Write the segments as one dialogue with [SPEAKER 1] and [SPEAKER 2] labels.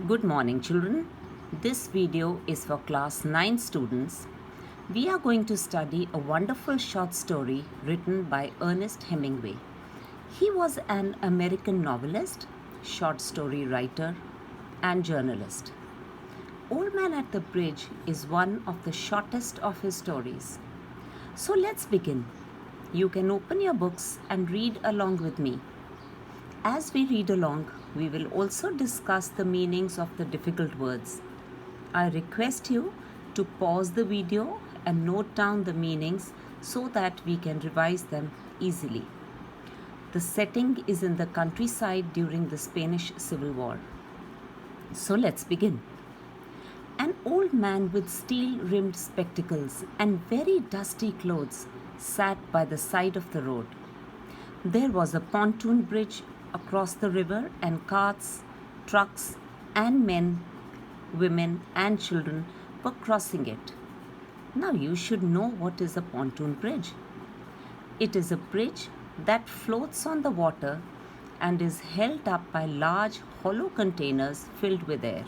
[SPEAKER 1] Good morning, children. This video is for class 9 students. We are going to study a wonderful short story written by Ernest Hemingway. He was an American novelist, short story writer, and journalist. Oldman at the Bridge is one of the shortest of his stories. So let's begin. You can open your books and read along with me. As we read along, we will also discuss the meanings of the difficult words. I request you to pause the video and note down the meanings so that we can revise them easily. The setting is in the countryside during the Spanish Civil War. So let's begin. An old man with steel-rimmed spectacles and very dusty clothes sat by the side of the road. There was a pontoon bridge across the river, and carts, trucks, and men, women, and children were crossing it. Now you should know what is a pontoon bridge. It is a bridge that floats on the water and is held up by large hollow containers filled with air,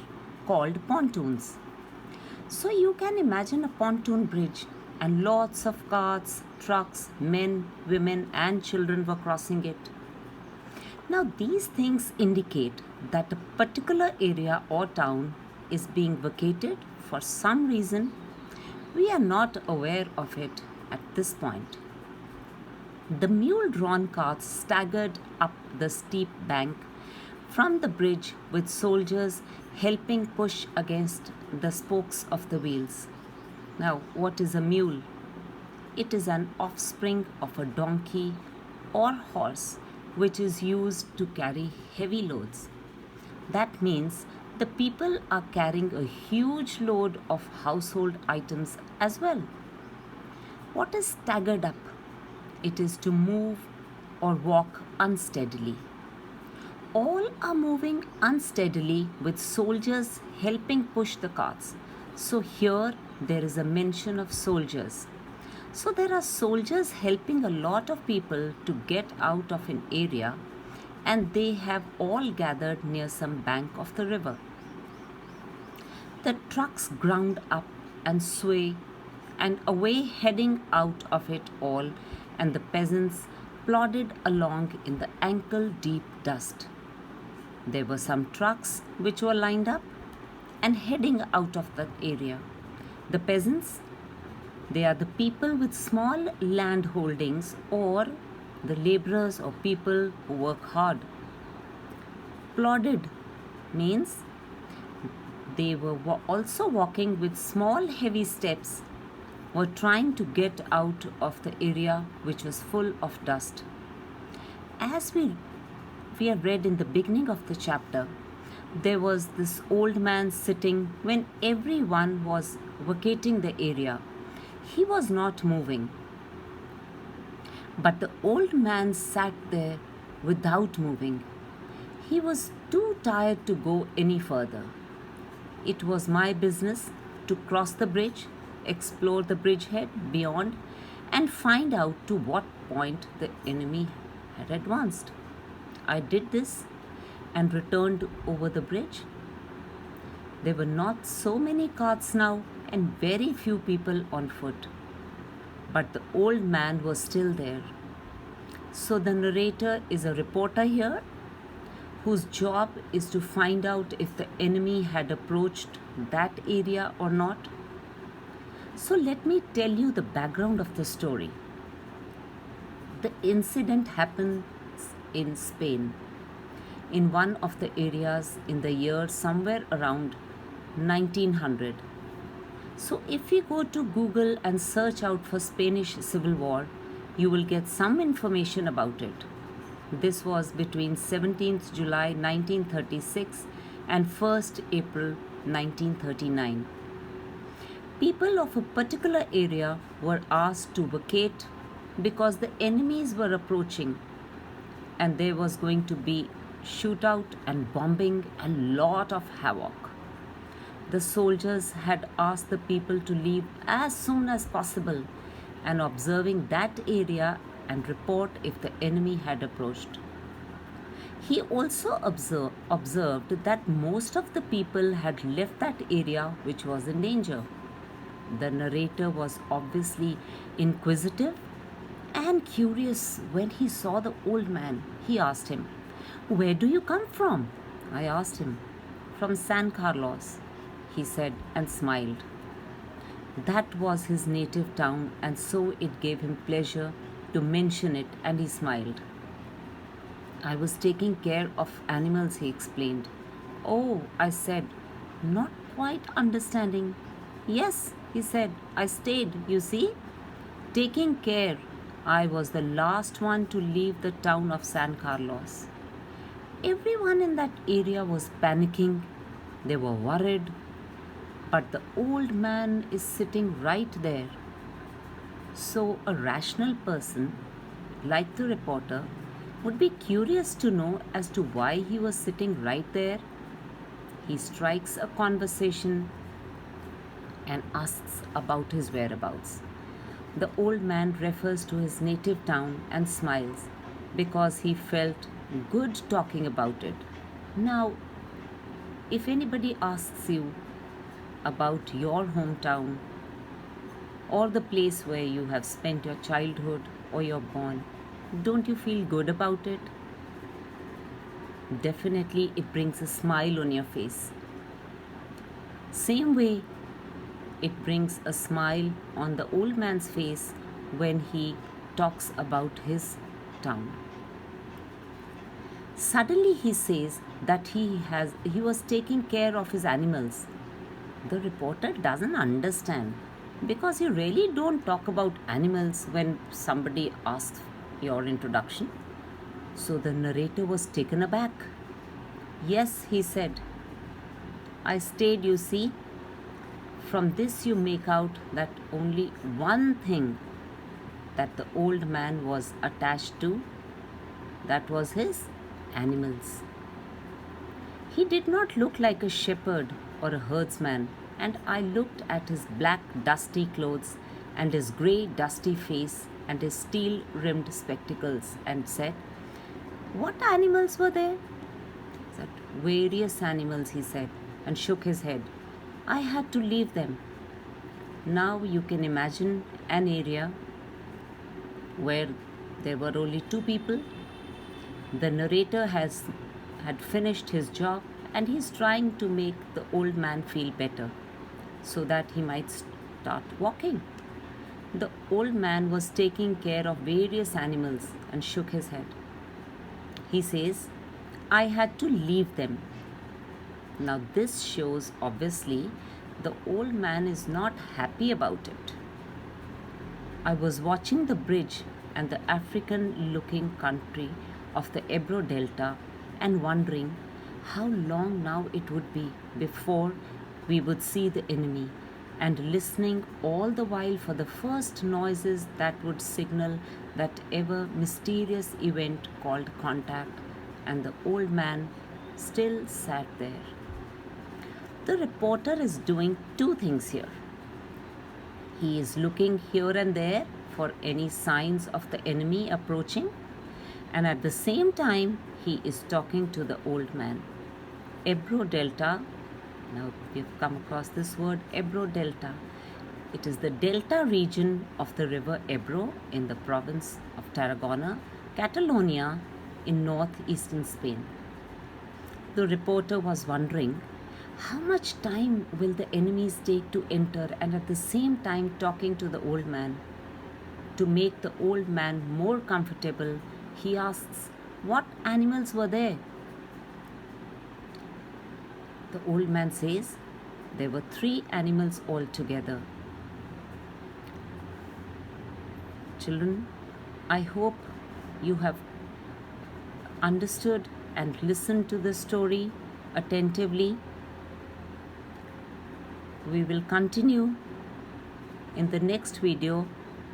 [SPEAKER 1] called pontoons. So you can imagine a pontoon bridge, and lots of carts, trucks, men, women, and children were crossing it. Now, these things indicate that a particular area or town is being vacated for some reason. We are not aware of it at this point. The mule-drawn carts staggered up the steep bank from the bridge with soldiers helping push against the spokes of the wheels. Now, what is a mule? It is an offspring of a donkey or horse which is used to carry heavy loads. That means the people are carrying a huge load of household items as well. What is staggered up? It is to move or walk unsteadily. All are moving unsteadily with soldiers helping push the carts. So here there is a mention of soldiers. So there are soldiers helping a lot of people to get out of an area, and they have all gathered near some bank of the river. The trucks ground up and sway and away, heading out of it all, and the peasants plodded along in the ankle-deep dust. There were some trucks which were lined up and heading out of that area. The peasants, they are the people with small land holdings or the laborers or people who work hard. Plodded means they were also walking with small heavy steps, were trying to get out of the area which was full of dust. As we have read in the beginning of the chapter, there was this old man sitting when everyone was vacating the area. He was not moving. But the old man sat there without moving. He was too tired to go any further. It was my business to cross the bridge, explore the bridgehead beyond, and find out to what point the enemy had advanced. I did this and returned over the bridge. There were not so many carts now and very few people on foot. But the old man was still there. So the narrator is a reporter here whose job is to find out if the enemy had approached that area or not. So let me tell you the background of the story. The incident happens in Spain, in one of the areas in the year somewhere around 1900. So if you go to Google and search out for Spanish Civil War, you will get some information about it. This was between 17th July 1936 and 1st April 1939. People of a particular area were asked to vacate because the enemies were approaching, and there was going to be shootout and bombing and lot of havoc. The soldiers had asked the people to leave as soon as possible and observing that area and report if the enemy had approached. He also observed that most of the people had left that area which was in danger. The narrator was obviously inquisitive and curious when he saw the old man. He asked him, "Where do you come from?" I asked him. "From San Carlos," he said and smiled. That was his native town, and so it gave him pleasure to mention it, and he smiled. "I was taking care of animals," he explained. "Oh," I said, not quite understanding. "Yes," he said, "I stayed, you see. Taking care. I was the last one to leave the town of San Carlos." Everyone in that area was panicking. They were worried. But the old man is sitting right there. So a rational person, like the reporter, would be curious to know as to why he was sitting right there. He strikes a conversation and asks about his whereabouts. The old man refers to his native town and smiles because he felt good talking about it. Now, if anybody asks you about your hometown or the place where you have spent your childhood or you're born, don't you feel good about it? Definitely, it brings a smile on your face. Same way, it brings a smile on the old man's face when he talks about his town. Suddenly he says that he was taking care of his animals. The reporter doesn't understand because you really don't talk about animals when somebody asks your introduction. So the narrator was taken aback. "Yes," he said, "I stayed, you see." From this you make out that only one thing that the old man was attached to, that was his animals. He did not look like a shepherd or a herdsman, and I looked at his black dusty clothes and his grey dusty face and his steel rimmed spectacles and said, "What animals were there?" I said, "Various animals," he said, and shook his head. "I had to leave them." Now you can imagine an area where there were only two people. The narrator had finished his job and he's trying to make the old man feel better so that he might start walking. The old man was taking care of various animals and shook his head. He says, "I had to leave them." Now this shows obviously the old man is not happy about it. I was watching the bridge and the African looking country of the Ebro Delta and wondering how long now it would be before we would see the enemy, and listening all the while for the first noises that would signal that ever mysterious event called contact, and the old man still sat there. The reporter is doing two things here. He is looking here and there for any signs of the enemy approaching, and at the same time he is talking to the old man. Ebro Delta, now we've come across this word Ebro Delta. It is the delta region of the river Ebro in the province of Tarragona, Catalonia, in northeastern Spain. The reporter was wondering how much time will the enemies take to enter, and at the same time talking to the old man. To make the old man more comfortable, he asks, "What animals were there?" The old man says, "There were 3 animals altogether." Children, I hope you have understood and listened to the story attentively. We will continue in the next video,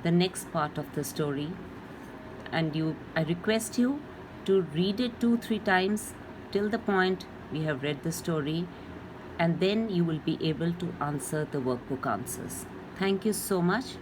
[SPEAKER 1] the next part of the story, and I request you to read it 2-3 times till the point we have read the story, and then you will be able to answer the workbook answers. Thank you so much.